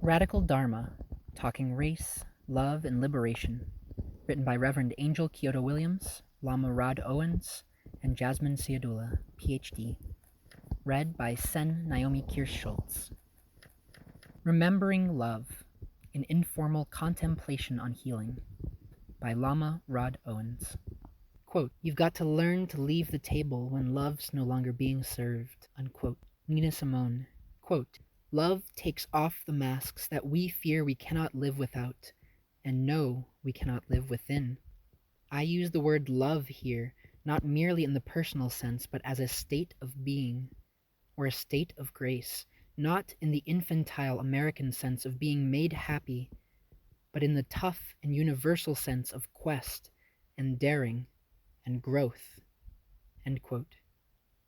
Radical Dharma, Talking Race, Love, and Liberation, written by Reverend Angel Kyoto Williams, Lama Rod Owens, and Jasmine Siadula, Ph.D. Read by Sen Naomi Kirst-Schultz. Remembering Love, An Informal Contemplation on Healing, by Lama Rod Owens. Quote, "You've got to learn to leave the table when love's no longer being served," unquote. Nina Simone. Quote, "Love takes off the masks that we fear we cannot live without, and know we cannot live within." I use the word love here not merely in the personal sense, but as a state of being, or a state of grace, not in the infantile American sense of being made happy, but in the tough and universal sense of quest and daring and growth. End quote.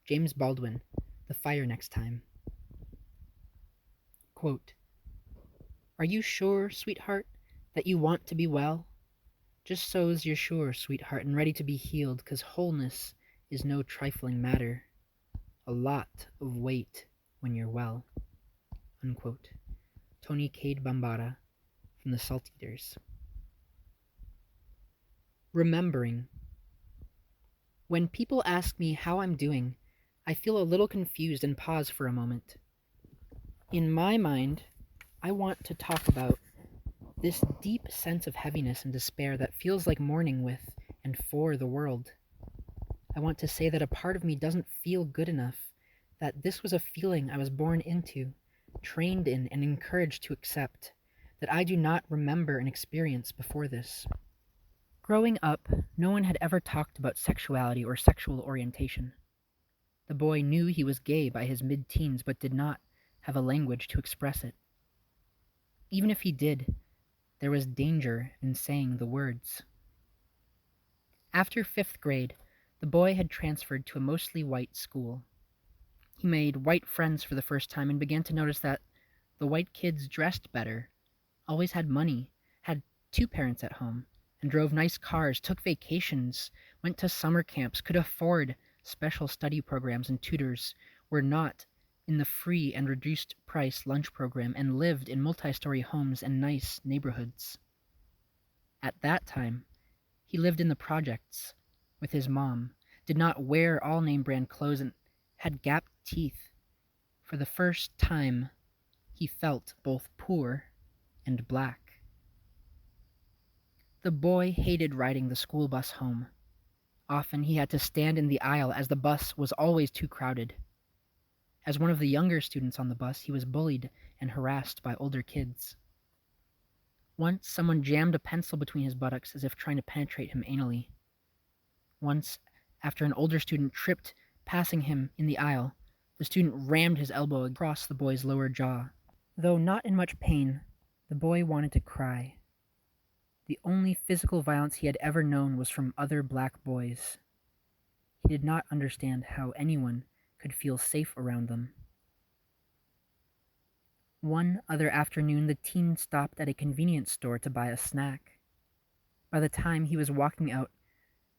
James Baldwin, The Fire Next Time. Quote, "Are you sure, sweetheart, that you want to be well? Just so's you're sure, sweetheart, and ready to be healed, 'cause wholeness is no trifling matter. A lot of weight when you're well." Unquote. Tony Cade Bambara from the Salt Eaters. Remembering. When people ask me how I'm doing, I feel a little confused and pause for a moment. In my mind, I want to talk about this deep sense of heaviness and despair that feels like mourning with and for the world. I want to say that a part of me doesn't feel good enough, that this was a feeling I was born into, trained in, and encouraged to accept, that I do not remember an experience before this. Growing up, no one had ever talked about sexuality or sexual orientation. The boy knew he was gay by his mid-teens, but did not have a language to express it. Even if he did, there was danger in saying the words. After 5th grade, the boy had transferred to a mostly white school. He made white friends for the first time and began to notice that the white kids dressed better, always had money, had 2 parents at home, and drove nice cars, took vacations, went to summer camps, could afford special study programs and tutors, were not in the free and reduced price lunch program, and lived in multi-story homes and nice neighborhoods. At that time, he lived in the projects with his mom, did not wear all name brand clothes, and had gap teeth. For the first time, he felt both poor and black. The boy hated riding the school bus home. Often he had to stand in the aisle as the bus was always too crowded. As one of the younger students on the bus, he was bullied and harassed by older kids. Once, someone jammed a pencil between his buttocks as if trying to penetrate him anally. Once, after an older student tripped, passing him in the aisle, the student rammed his elbow across the boy's lower jaw. Though not in much pain, the boy wanted to cry. The only physical violence he had ever known was from other black boys. He did not understand how anyone could feel safe around them. One other afternoon, the teen stopped at a convenience store to buy a snack. By the time he was walking out,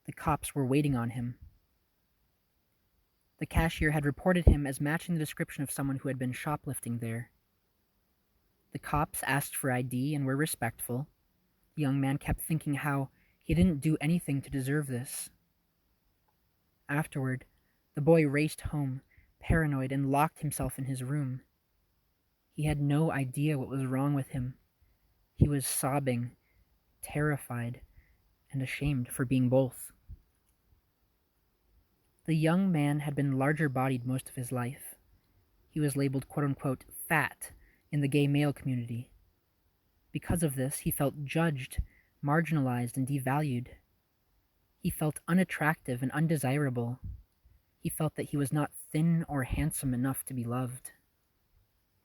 the cops were waiting on him. The cashier had reported him as matching the description of someone who had been shoplifting there. The cops asked for ID and were respectful. The young man kept thinking how he didn't do anything to deserve this. Afterward, the boy raced home, paranoid, and locked himself in his room. He had no idea what was wrong with him. He was sobbing, terrified, and ashamed for being both. The young man had been larger-bodied most of his life. He was labeled quote-unquote fat in the gay male community. Because of this, he felt judged, marginalized, and devalued. He felt unattractive and undesirable. He felt that he was not thin or handsome enough to be loved.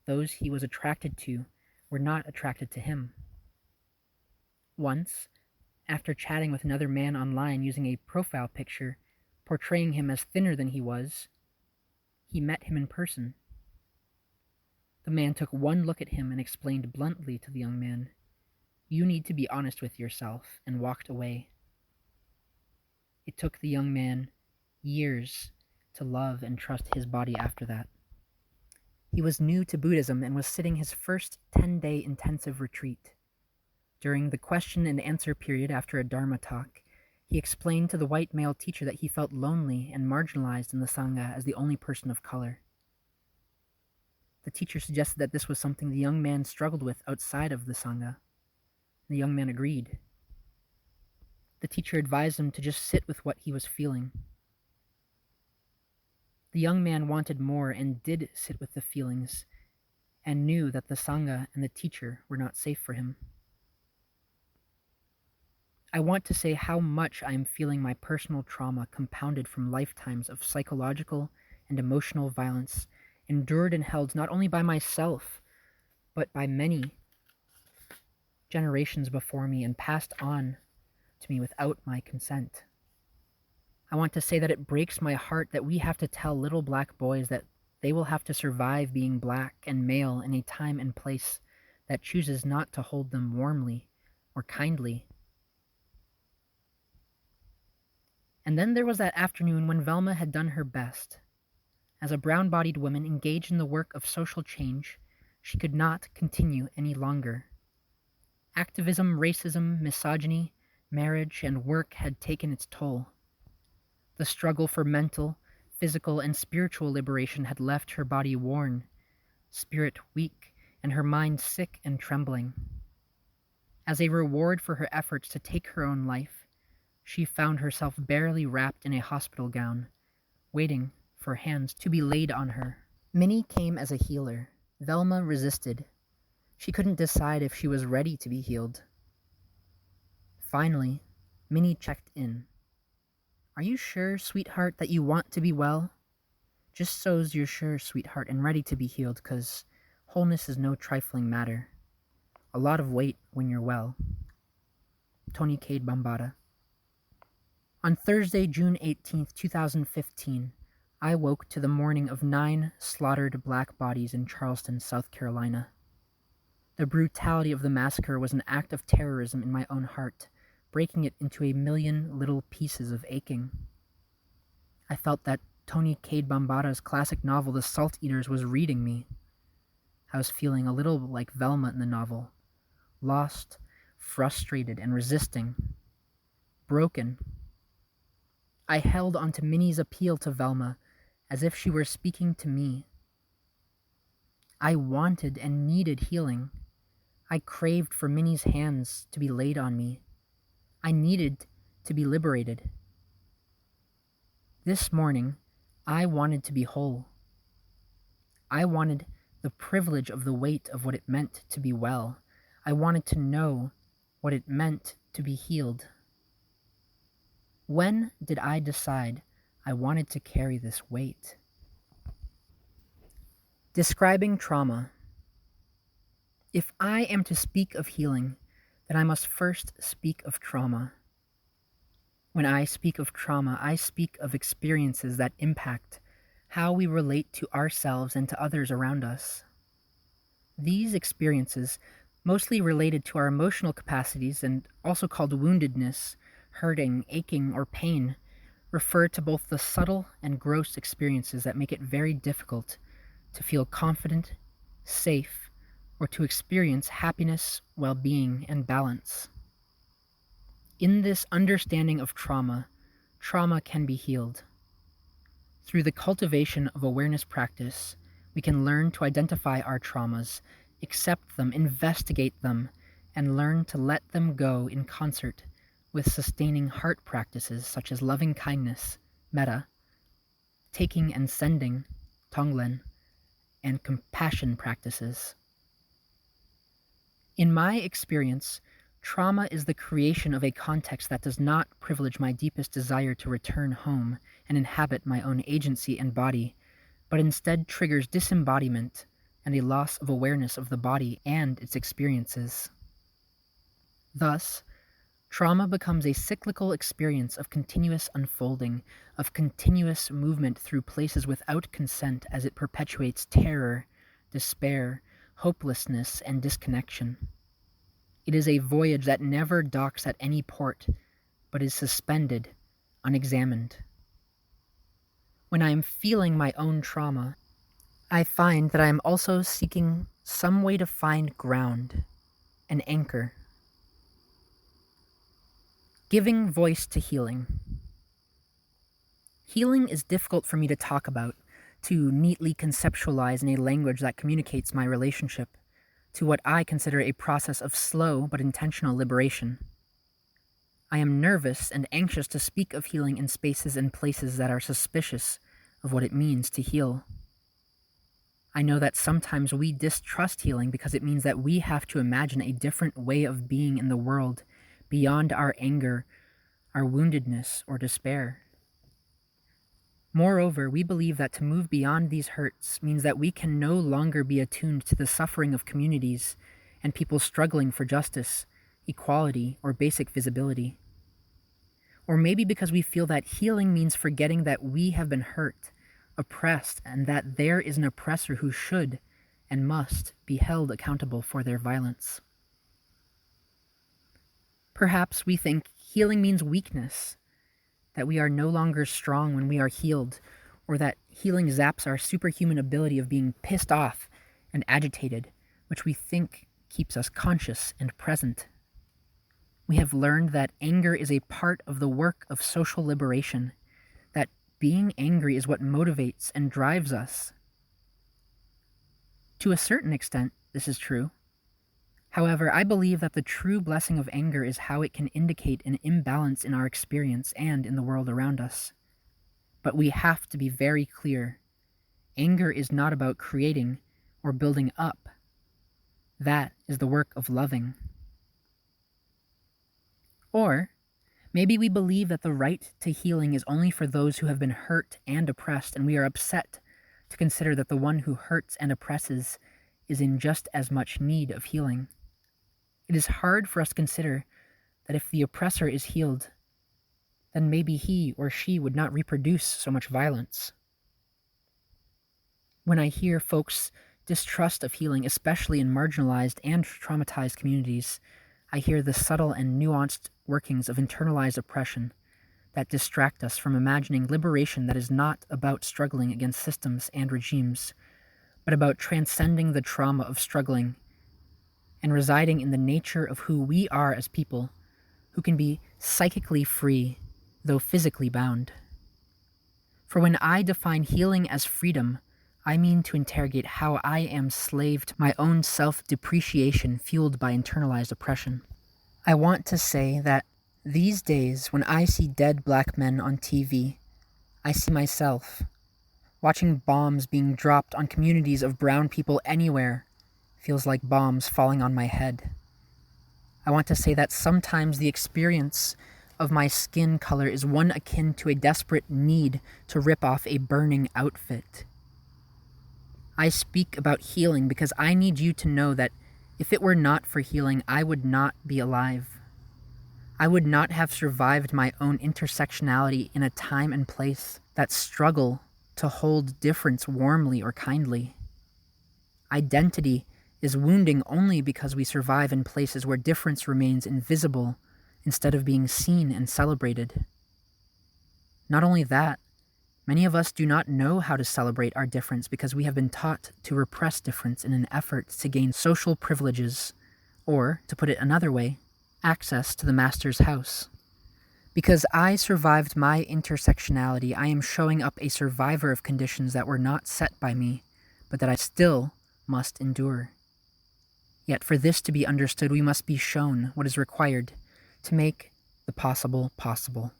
Those he was attracted to were not attracted to him. Once, after chatting with another man online using a profile picture portraying him as thinner than he was, he met him in person. The man took one look at him and explained bluntly to the young man, "You need to be honest with yourself," and walked away. It took the young man years to love and trust his body after that. He was new to Buddhism and was sitting his first 10-day intensive retreat. During the question and answer period after a Dharma talk, he explained to the white male teacher that he felt lonely and marginalized in the Sangha as the only person of color. The teacher suggested that this was something the young man struggled with outside of the Sangha. The young man agreed. The teacher advised him to just sit with what he was feeling. The young man wanted more and did sit with the feelings, and knew that the Sangha and the teacher were not safe for him. I want to say how much I am feeling my personal trauma compounded from lifetimes of psychological and emotional violence endured and held not only by myself, but by many generations before me and passed on to me without my consent. I want to say that it breaks my heart that we have to tell little black boys that they will have to survive being black and male in a time and place that chooses not to hold them warmly or kindly. And then there was that afternoon when Velma had done her best. As a brown-bodied woman engaged in the work of social change, she could not continue any longer. Activism, racism, misogyny, marriage, and work had taken its toll. The struggle for mental, physical, and spiritual liberation had left her body worn, spirit weak, and her mind sick and trembling. As a reward for her efforts to take her own life, she found herself barely wrapped in a hospital gown, waiting for hands to be laid on her. Minnie came as a healer. Velma resisted. She couldn't decide if she was ready to be healed. Finally, Minnie checked in. "Are you sure, sweetheart, that you want to be well? Just so's you're sure, sweetheart, and ready to be healed, 'cause wholeness is no trifling matter. A lot of weight when you're well." Tony Cade Bambata. On Thursday, June 18th, 2015, I woke to the morning of 9 slaughtered black bodies in Charleston, South Carolina. The brutality of the massacre was an act of terrorism in my own heart, breaking it into a million little pieces of aching. I felt that Tony Cade Bambata's classic novel, The Salt Eaters, was reading me. I was feeling a little like Velma in the novel, lost, frustrated, and resisting. Broken. I held onto Minnie's appeal to Velma as if she were speaking to me. I wanted and needed healing. I craved for Minnie's hands to be laid on me. I needed to be liberated. This morning, I wanted to be whole. I wanted the privilege of the weight of what it meant to be well. I wanted to know what it meant to be healed. When did I decide I wanted to carry this weight? Describing trauma. If I am to speak of healing, then I must first speak of trauma. When I speak of trauma, I speak of experiences that impact how we relate to ourselves and to others around us. These experiences, mostly related to our emotional capacities and also called woundedness, hurting, aching, or pain, refer to both the subtle and gross experiences that make it very difficult to feel confident, safe, or to experience happiness, well-being, and balance. In this understanding of trauma, trauma can be healed. Through the cultivation of awareness practice, we can learn to identify our traumas, accept them, investigate them, and learn to let them go in concert with sustaining heart practices such as loving kindness, metta, taking and sending, tonglen, and compassion practices. In my experience, trauma is the creation of a context that does not privilege my deepest desire to return home and inhabit my own agency and body, but instead triggers disembodiment and a loss of awareness of the body and its experiences. Thus, trauma becomes a cyclical experience of continuous unfolding, of continuous movement through places without consent as it perpetuates terror, despair, hopelessness, and disconnection. It is a voyage that never docks at any port, but is suspended, unexamined. When I am feeling my own trauma, I find that I am also seeking some way to find ground, an anchor. Giving voice to healing. Healing is difficult for me to talk about, to neatly conceptualize in a language that communicates my relationship to what I consider a process of slow but intentional liberation. I am nervous and anxious to speak of healing in spaces and places that are suspicious of what it means to heal. I know that sometimes we distrust healing because it means that we have to imagine a different way of being in the world beyond our anger, our woundedness, or despair. Moreover, we believe that to move beyond these hurts means that we can no longer be attuned to the suffering of communities and people struggling for justice, equality, or basic visibility. Or maybe because we feel that healing means forgetting that we have been hurt, oppressed, and that there is an oppressor who should and must be held accountable for their violence. Perhaps we think healing means weakness, that we are no longer strong when we are healed, or that healing zaps our superhuman ability of being pissed off and agitated, which we think keeps us conscious and present. We have learned that anger is a part of the work of social liberation, that being angry is what motivates and drives us. To a certain extent, this is true. However, I believe that the true blessing of anger is how it can indicate an imbalance in our experience and in the world around us. But we have to be very clear. Anger is not about creating or building up. That is the work of loving. Or maybe we believe that the right to healing is only for those who have been hurt and oppressed, and we are upset to consider that the one who hurts and oppresses is in just as much need of healing. It is hard for us to consider that if the oppressor is healed, then maybe he or she would not reproduce so much violence. When I hear folks' distrust of healing, especially in marginalized and traumatized communities, I hear the subtle and nuanced workings of internalized oppression that distract us from imagining liberation that is not about struggling against systems and regimes, but about transcending the trauma of struggling and residing in the nature of who we are as people, who can be psychically free, though physically bound. For when I define healing as freedom, I mean to interrogate how I am slave to my own self-depreciation fueled by internalized oppression. I want to say that these days, when I see dead black men on TV, I see myself. Watching bombs being dropped on communities of brown people anywhere feels like bombs falling on my head. I want to say that sometimes the experience of my skin color is one akin to a desperate need to rip off a burning outfit. I speak about healing because I need you to know that if it were not for healing, I would not be alive. I would not have survived my own intersectionality in a time and place that struggle to hold difference warmly or kindly. Identity is wounding only because we survive in places where difference remains invisible instead of being seen and celebrated. Not only that, many of us do not know how to celebrate our difference because we have been taught to repress difference in an effort to gain social privileges, or, to put it another way, access to the master's house. Because I survived my intersectionality, I am showing up a survivor of conditions that were not set by me, but that I still must endure. Yet for this to be understood, we must be shown what is required to make the possible possible.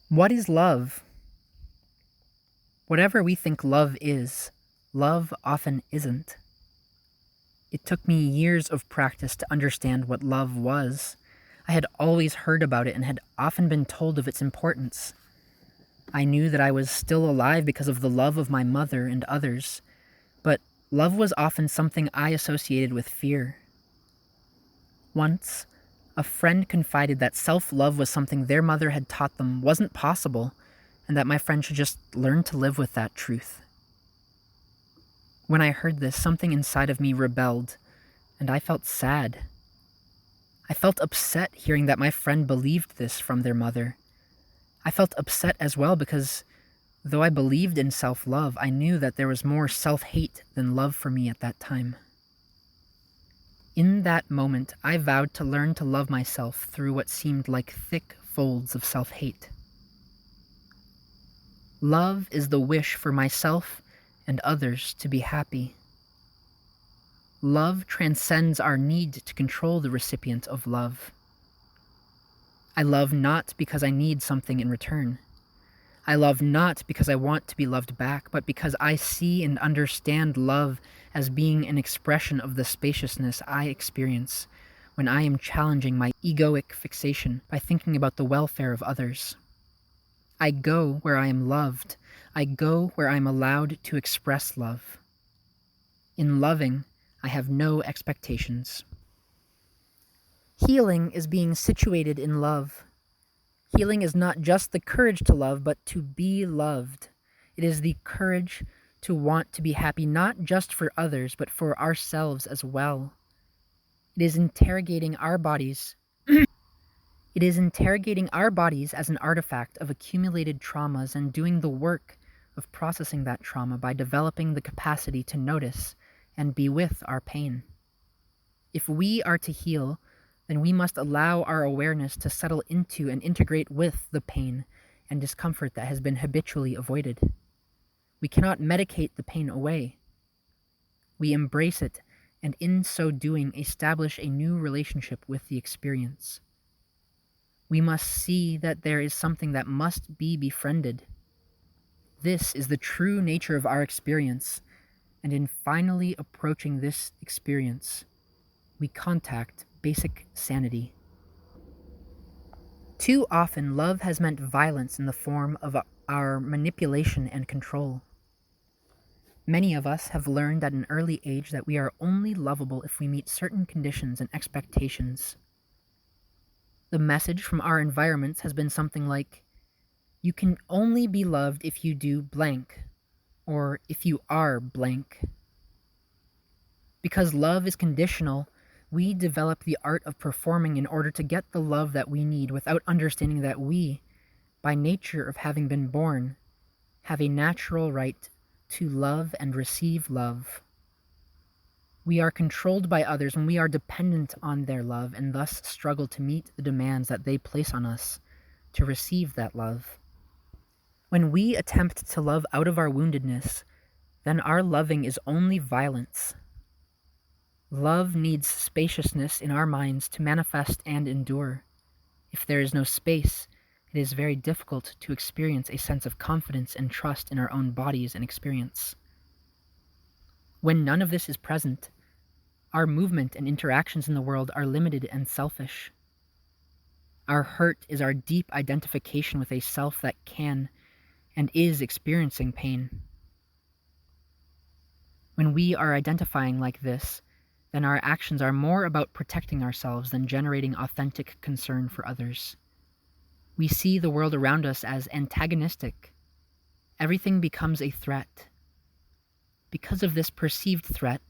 What is love? Whatever we think love is, love often isn't. It took me years of practice to understand what love was. I had always heard about it and had often been told of its importance. I knew that I was still alive because of the love of my mother and others, but love was often something I associated with fear. Once, a friend confided that self-love was something their mother had taught them wasn't possible, and that my friend should just learn to live with that truth. When I heard this, something inside of me rebelled, and I felt sad. I felt upset hearing that my friend believed this from their mother. I felt upset as well because Though I believed in self-love, I knew that there was more self-hate than love for me at that time. In that moment, I vowed to learn to love myself through what seemed like thick folds of self-hate. Love is the wish for myself and others to be happy. Love transcends our need to control the recipient of love. I love not because I need something in return. I love not because I want to be loved back, but because I see and understand love as being an expression of the spaciousness I experience when I am challenging my egoic fixation by thinking about the welfare of others. I go where I am loved. I go where I am allowed to express love. In loving, I have no expectations. Healing is being situated in love. Healing is not just the courage to love, but to be loved. It is the courage to want to be happy, not just for others, but for ourselves as well. It is interrogating our bodies. It is interrogating our bodies as an artifact of accumulated traumas and doing the work of processing that trauma by developing the capacity to notice and be with our pain. If we are to heal, then we must allow our awareness to settle into and integrate with the pain and discomfort that has been habitually avoided. We cannot medicate the pain away. We embrace it, and in so doing, establish a new relationship with the experience. We must see that there is something that must be befriended. This is the true nature of our experience, and in finally approaching this experience, we contact basic sanity. Too often, love has meant violence in the form of our manipulation and control. Many of us have learned at an early age that we are only lovable if we meet certain conditions and expectations. The message from our environments has been something like, you can only be loved if you do blank, or if you are blank. Because love is conditional, we develop the art of performing in order to get the love that we need without understanding that we, by nature of having been born, have a natural right to love and receive love. We are controlled by others when we are dependent on their love and thus struggle to meet the demands that they place on us to receive that love. When we attempt to love out of our woundedness, then our loving is only violence. Love needs spaciousness in our minds to manifest and endure. If there is no space, it is very difficult to experience a sense of confidence and trust in our own bodies and experience. When none of this is present, our movement and interactions in the world are limited and selfish. Our hurt is our deep identification with a self that can and is experiencing pain. When we are identifying like this, then our actions are more about protecting ourselves than generating authentic concern for others. We see the world around us as antagonistic. Everything becomes a threat. Because of this perceived threat,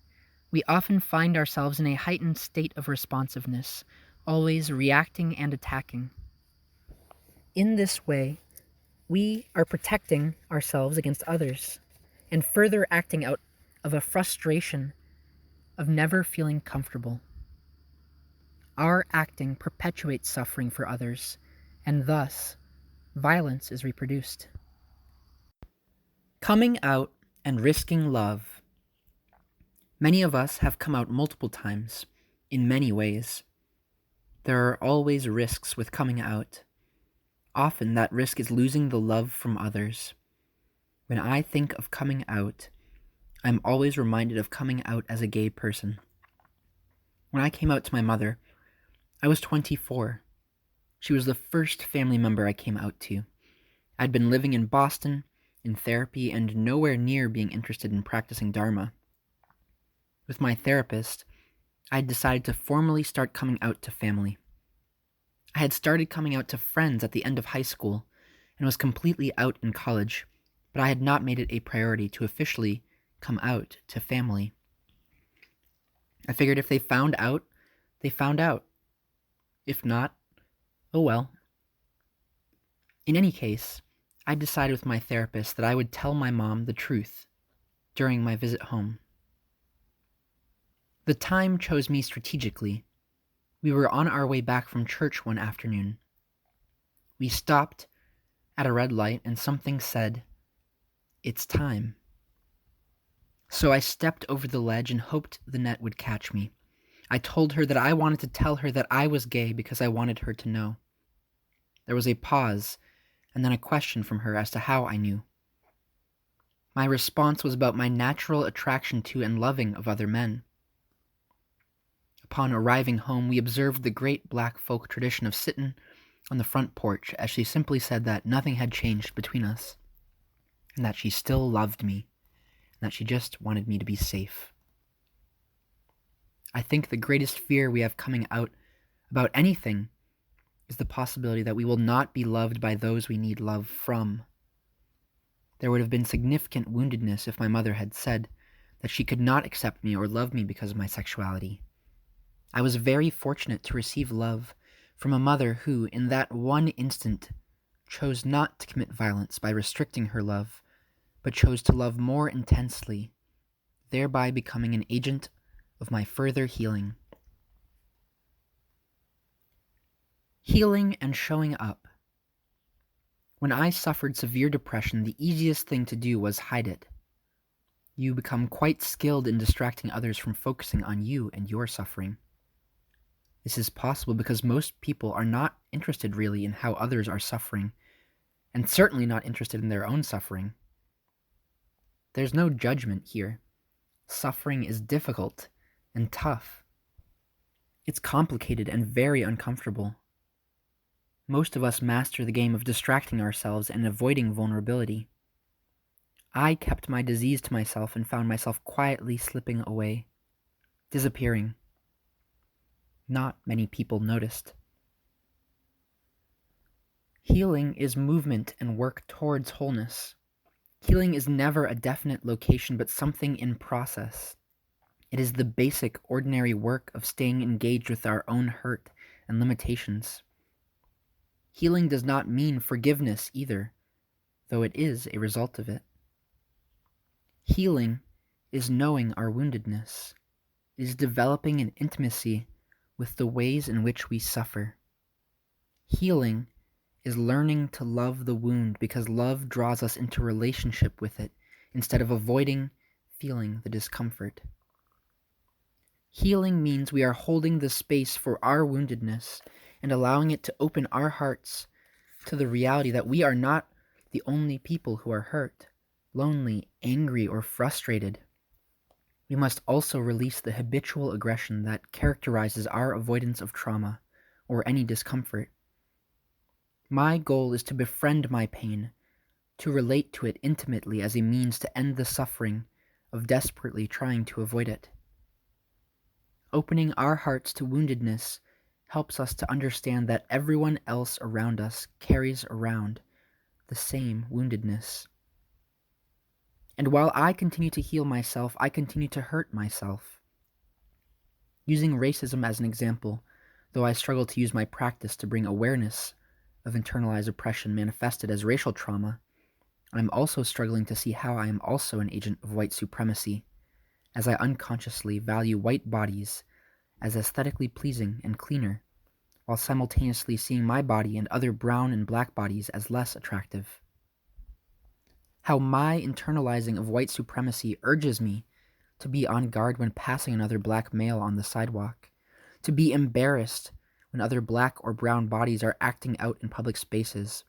we often find ourselves in a heightened state of responsiveness, always reacting and attacking. In this way, we are protecting ourselves against others, and further acting out of a frustration of never feeling comfortable. Our acting perpetuates suffering for others, and thus, violence is reproduced. Coming out and risking love. Many of us have come out multiple times, in many ways. There are always risks with coming out. Often that risk is losing the love from others. When I think of coming out, I'm always reminded of coming out as a gay person. When I came out to my mother, I was 24. She was the first family member I came out to. I'd been living in Boston, in therapy, and nowhere near being interested in practicing Dharma. With my therapist, I'd decided to formally start coming out to family. I had started coming out to friends at the end of high school and was completely out in college, but I had not made it a priority to officially come out to family. I figured if they found out, they found out. If not, oh well. In any case, I decided with my therapist that I would tell my mom the truth during my visit home. The time chose me strategically. We were on our way back from church one afternoon. We stopped at a red light and something said, "It's time." So I stepped over the ledge and hoped the net would catch me. I told her that I wanted to tell her that I was gay because I wanted her to know. There was a pause, and then a question from her as to how I knew. My response was about my natural attraction to and loving of other men. Upon arriving home, we observed the great black folk tradition of sittin' on the front porch as she simply said that nothing had changed between us, and that she still loved me, and that she just wanted me to be safe. I think the greatest fear we have coming out about anything is the possibility that we will not be loved by those we need love from. There would have been significant woundedness if my mother had said that she could not accept me or love me because of my sexuality. I was very fortunate to receive love from a mother who, in that one instant, chose not to commit violence by restricting her love, but chose to love more intensely, thereby becoming an agent of my further healing. Healing and showing up. When I suffered severe depression, the easiest thing to do was hide it. You become quite skilled in distracting others from focusing on you and your suffering. This is possible because most people are not interested really in how others are suffering, and certainly not interested in their own suffering. There's no judgment here. Suffering is difficult and tough. It's complicated and very uncomfortable. Most of us master the game of distracting ourselves and avoiding vulnerability. I kept my disease to myself and found myself quietly slipping away, disappearing. Not many people noticed. Healing is movement and work towards wholeness. Healing is never a definite location, but something in process. It is the basic, ordinary work of staying engaged with our own hurt and limitations. Healing does not mean forgiveness either, though it is a result of it. Healing is knowing our woundedness. It is developing an intimacy with the ways in which we suffer. Healing is learning to love the wound because love draws us into relationship with it instead of avoiding feeling the discomfort. Healing means we are holding the space for our woundedness and allowing it to open our hearts to the reality that we are not the only people who are hurt, lonely, angry, or frustrated. We must also release the habitual aggression that characterizes our avoidance of trauma or any discomfort. My goal is to befriend my pain, to relate to it intimately as a means to end the suffering of desperately trying to avoid it. Opening our hearts to woundedness helps us to understand that everyone else around us carries around the same woundedness. And while I continue to heal myself, I continue to hurt myself. Using racism as an example, though I struggle to use my practice to bring awareness of internalized oppression manifested as racial trauma, I'm also struggling to see how I am also an agent of white supremacy, as I unconsciously value white bodies as aesthetically pleasing and cleaner, while simultaneously seeing my body and other brown and black bodies as less attractive. How my internalizing of white supremacy urges me to be on guard when passing another black male on the sidewalk, to be embarrassed when other black or brown bodies are acting out in public spaces,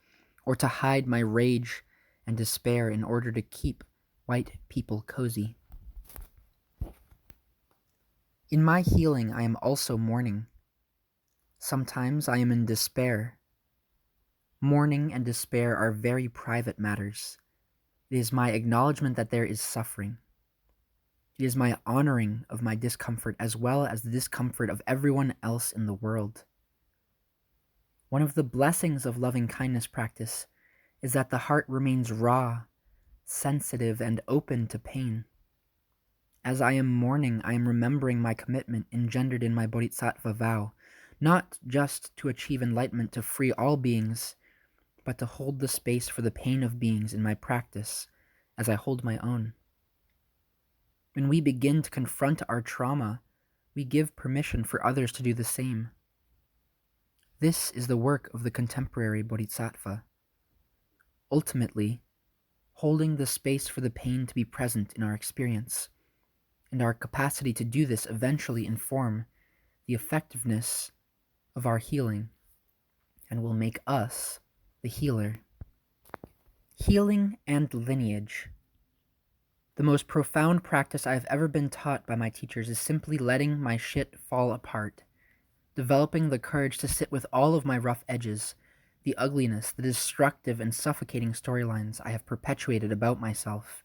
or to hide my rage and despair in order to keep white people cozy. In my healing, I am also mourning. Sometimes I am in despair. Mourning and despair are very private matters. It is my acknowledgement that there is suffering. It is my honoring of my discomfort as well as the discomfort of everyone else in the world. One of the blessings of loving kindness practice is that the heart remains raw, sensitive, and open to pain. As I am mourning, I am remembering my commitment engendered in my bodhisattva vow, not just to achieve enlightenment to free all beings, but to hold the space for the pain of beings in my practice as I hold my own. When we begin to confront our trauma, we give permission for others to do the same. This is the work of the contemporary bodhisattva. Ultimately, holding the space for the pain to be present in our experience, and our capacity to do this eventually inform the effectiveness of our healing, and will make us the healer. Healing and lineage. The most profound practice I have ever been taught by my teachers is simply letting my shit fall apart, developing the courage to sit with all of my rough edges, the ugliness, the destructive and suffocating storylines I have perpetuated about myself,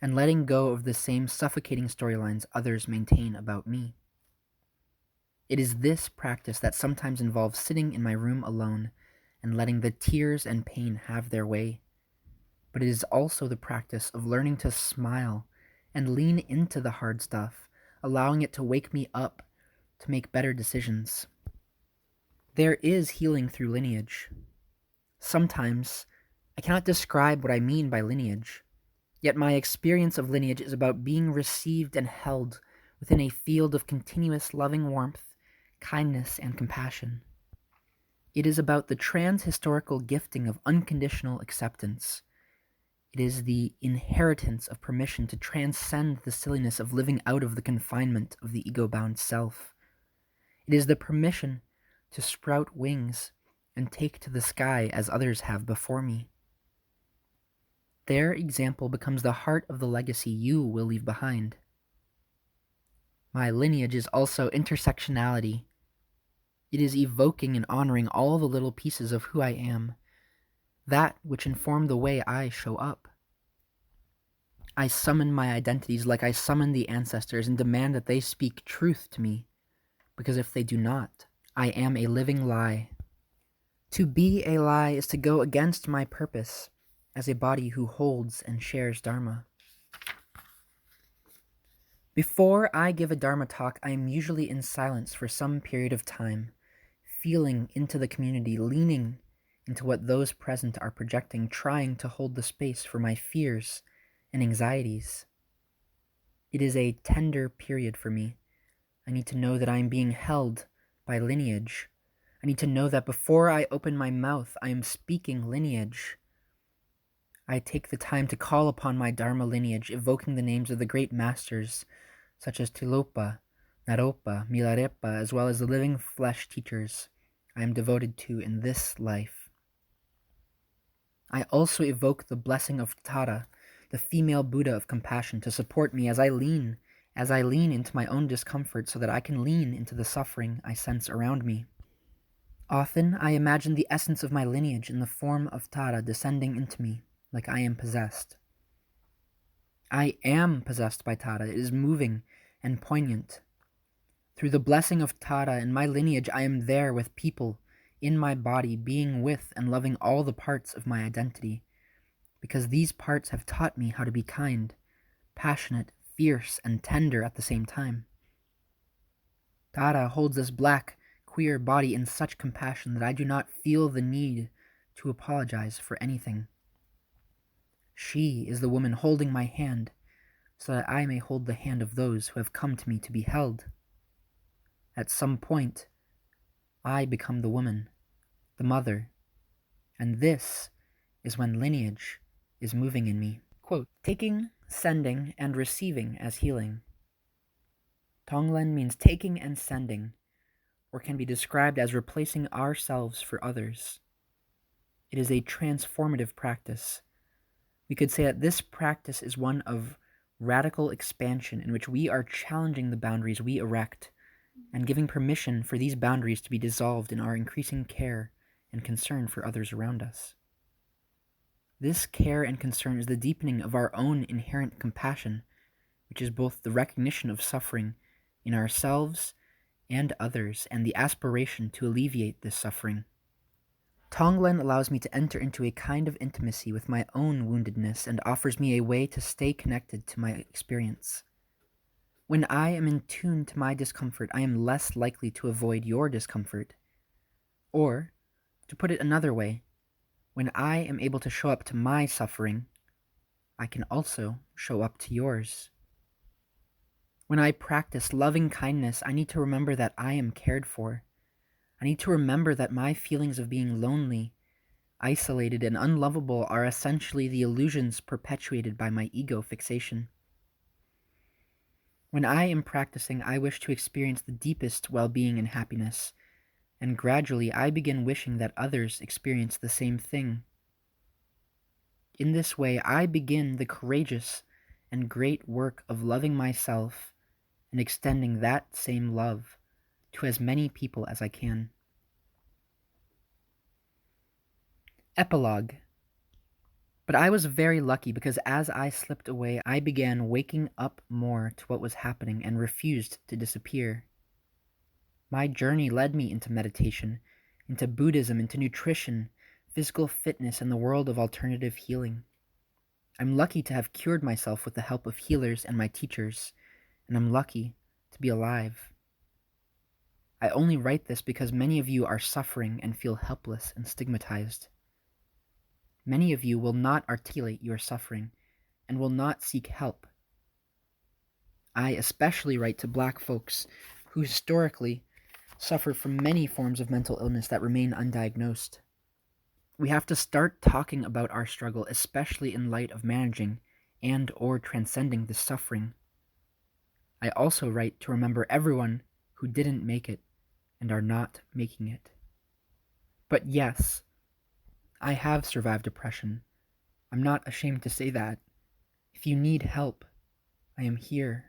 and letting go of the same suffocating storylines others maintain about me. It is this practice that sometimes involves sitting in my room alone and letting the tears and pain have their way. But it is also the practice of learning to smile and lean into the hard stuff, allowing it to wake me up to make better decisions. There is healing through lineage. Sometimes I cannot describe what I mean by lineage, yet my experience of lineage is about being received and held within a field of continuous loving warmth, kindness, and compassion. It is about the trans-historical gifting of unconditional acceptance. It is the inheritance of permission to transcend the silliness of living out of the confinement of the ego-bound self. It is the permission to sprout wings and take to the sky as others have before me. Their example becomes the heart of the legacy you will leave behind. My lineage is also intersectionality. It is evoking and honoring all the little pieces of who I am, that which inform the way I show up. I summon my identities like I summon the ancestors and demand that they speak truth to me, because if they do not, I am a living lie. To be a lie is to go against my purpose as a body who holds and shares Dharma. Before I give a Dharma talk, I am usually in silence for some period of time, feeling into the community, leaning into what those present are projecting, trying to hold the space for my fears and anxieties. It is a tender period for me. I need to know that I am being held by lineage. I need to know that before I open my mouth, I am speaking lineage. I take the time to call upon my Dharma lineage, evoking the names of the great masters, such as Tilopa, Naropa, Milarepa, as well as the living flesh teachers I am devoted to in this life. I also evoke the blessing of Tara, the female Buddha of compassion, to support me as I lean into my own discomfort so that I can lean into the suffering I sense around me. Often I imagine the essence of my lineage in the form of Tara descending into me, like I am possessed. I am possessed by Tara. It is moving and poignant. Through the blessing of Tara and my lineage, I am there with people in my body, being with and loving all the parts of my identity, because these parts have taught me how to be kind, passionate, fierce, and tender at the same time. Tara holds this black, queer body in such compassion that I do not feel the need to apologize for anything. She is the woman holding my hand so that I may hold the hand of those who have come to me to be held. At some point, I become the woman, the mother, and this is when lineage is moving in me. Quote, taking, sending, and receiving as healing. Tonglen means taking and sending, or can be described as replacing ourselves for others. It is a transformative practice. We could say that this practice is one of radical expansion in which we are challenging the boundaries we erect and giving permission for these boundaries to be dissolved in our increasing care and concern for others around us. This care and concern is the deepening of our own inherent compassion, which is both the recognition of suffering in ourselves and others and the aspiration to alleviate this suffering. Tonglen allows me to enter into a kind of intimacy with my own woundedness and offers me a way to stay connected to my experience. When I am in tune to my discomfort, I am less likely to avoid your discomfort. Or, to put it another way, When I am able to show up to my suffering, I can also show up to yours. When I practice loving kindness, I need to remember that I am cared for. I need to remember that my feelings of being lonely, isolated, and unlovable are essentially the illusions perpetuated by my ego fixation. When I am practicing, I wish to experience the deepest well-being and happiness, and gradually I begin wishing that others experience the same thing. In this way, I begin the courageous and great work of loving myself and extending that same love to as many people as I can. Epilogue. But I was very lucky because as I slipped away, I began waking up more to what was happening and refused to disappear. My journey led me into meditation, into Buddhism, into nutrition, physical fitness, and the world of alternative healing. I'm lucky to have cured myself with the help of healers and my teachers, and I'm lucky to be alive. I only write this because many of you are suffering and feel helpless and stigmatized. Many of you will not articulate your suffering and will not seek help. I especially write to Black folks who historically suffer from many forms of mental illness that remain undiagnosed. We have to start talking about our struggle, especially in light of managing and or transcending this suffering. I also write to remember everyone who didn't make it and are not making it. But yes, I have survived depression. I'm not ashamed to say that. If you need help, I am here.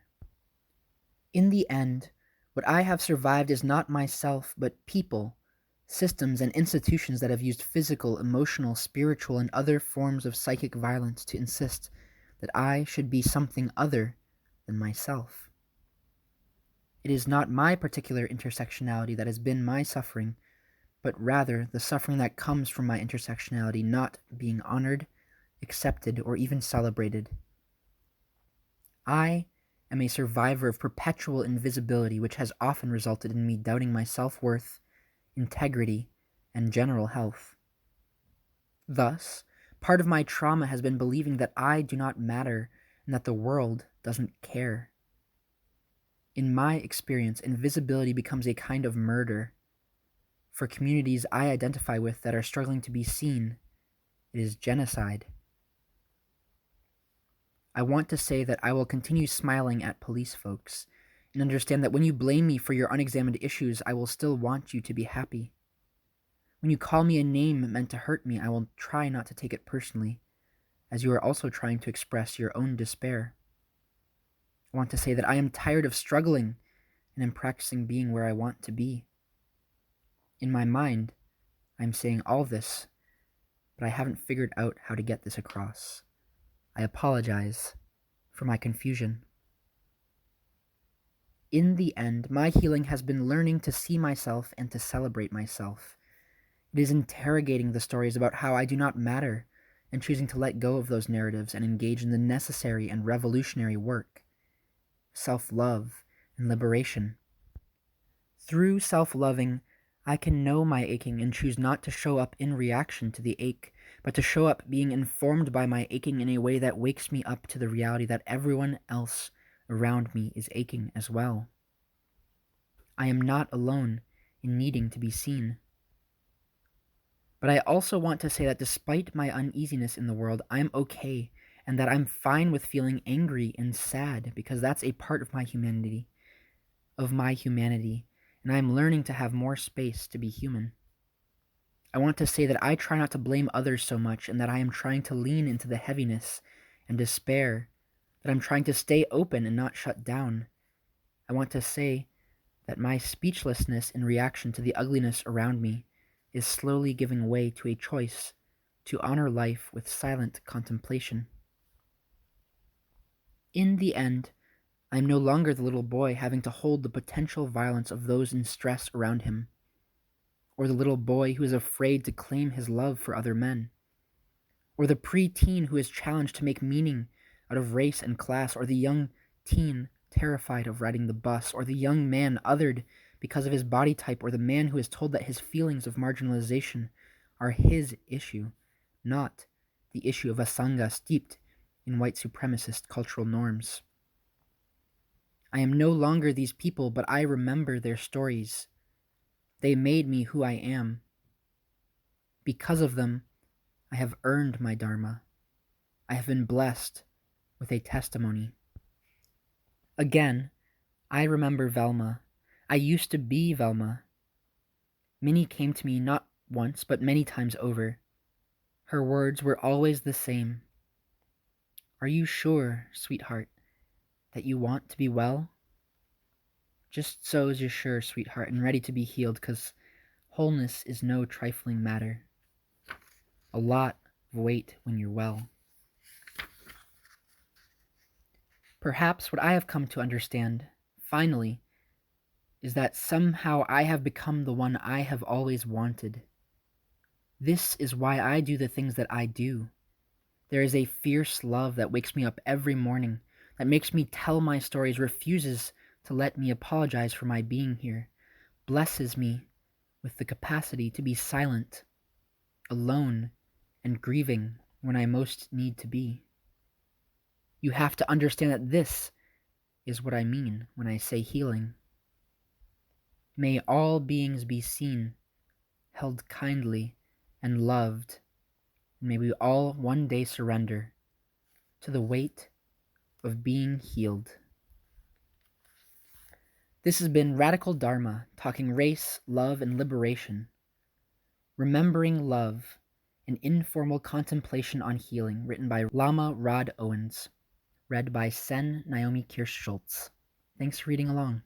In the end, what I have survived is not myself, but people, systems, and institutions that have used physical, emotional, spiritual, and other forms of psychic violence to insist that I should be something other than myself. It is not my particular intersectionality that has been my suffering, but rather the suffering that comes from my intersectionality not being honored, accepted, or even celebrated. I am a survivor of perpetual invisibility, which has often resulted in me doubting my self-worth, integrity, and general health. Thus, part of my trauma has been believing that I do not matter and that the world doesn't care. In my experience, invisibility becomes a kind of murder. For communities I identify with that are struggling to be seen, it is genocide. I want to say that I will continue smiling at police folks and understand that when you blame me for your unexamined issues, I will still want you to be happy. When you call me a name meant to hurt me, I will try not to take it personally, as you are also trying to express your own despair. I want to say that I am tired of struggling and am practicing being where I want to be. In my mind, I am saying all this, but I haven't figured out how to get this across. I apologize for my confusion. In the end, my healing has been learning to see myself and to celebrate myself. It is interrogating the stories about how I do not matter and choosing to let go of those narratives and engage in the necessary and revolutionary work, self-love and liberation. Through self-loving, I can know my aching and choose not to show up in reaction to the ache, but to show up being informed by my aching in a way that wakes me up to the reality that everyone else around me is aching as well. I am not alone in needing to be seen. But I also want to say that despite my uneasiness in the world, I'm okay, and that I'm fine with feeling angry and sad because that's a part of my humanity, and I'm learning to have more space to be human. I want to say that I try not to blame others so much and that I am trying to lean into the heaviness and despair, that I'm trying to stay open and not shut down. I want to say that my speechlessness in reaction to the ugliness around me is slowly giving way to a choice to honor life with silent contemplation. In the end, I am no longer the little boy having to hold the potential violence of those in stress around him, or the little boy who is afraid to claim his love for other men, or the pre-teen who is challenged to make meaning out of race and class, or the young teen terrified of riding the bus, or the young man othered because of his body type, or the man who is told that his feelings of marginalization are his issue not the issue of a Sangha steeped in white supremacist cultural norms. I am no longer these people, but I remember their stories. They made me who I am. Because of them, I have earned my Dharma. I have been blessed with a testimony. Again, I remember Velma. I used to be Velma. Minnie came to me not once, but many times over. Her words were always the same. Are you sure, sweetheart, that you want to be well? Just so as you're sure, sweetheart, and ready to be healed, 'cause wholeness is no trifling matter. A lot of weight when you're well. Perhaps what I have come to understand, finally, is that somehow I have become the one I have always wanted. This is why I do the things that I do. There is a fierce love that wakes me up every morning, that makes me tell my stories, refuses to let me apologize for my being here, blesses me with the capacity to be silent, alone, and grieving when I most need to be. You have to understand that this is what I mean when I say healing. May all beings be seen, held kindly, and loved, and may we all one day surrender to the weight of being healed. This has been Radical Dharma, talking race, love, and liberation. Remembering Love, an informal contemplation on healing, written by Lama Rod Owens. Read by Sen Naomi Kirst-Schultz. Thanks for reading along.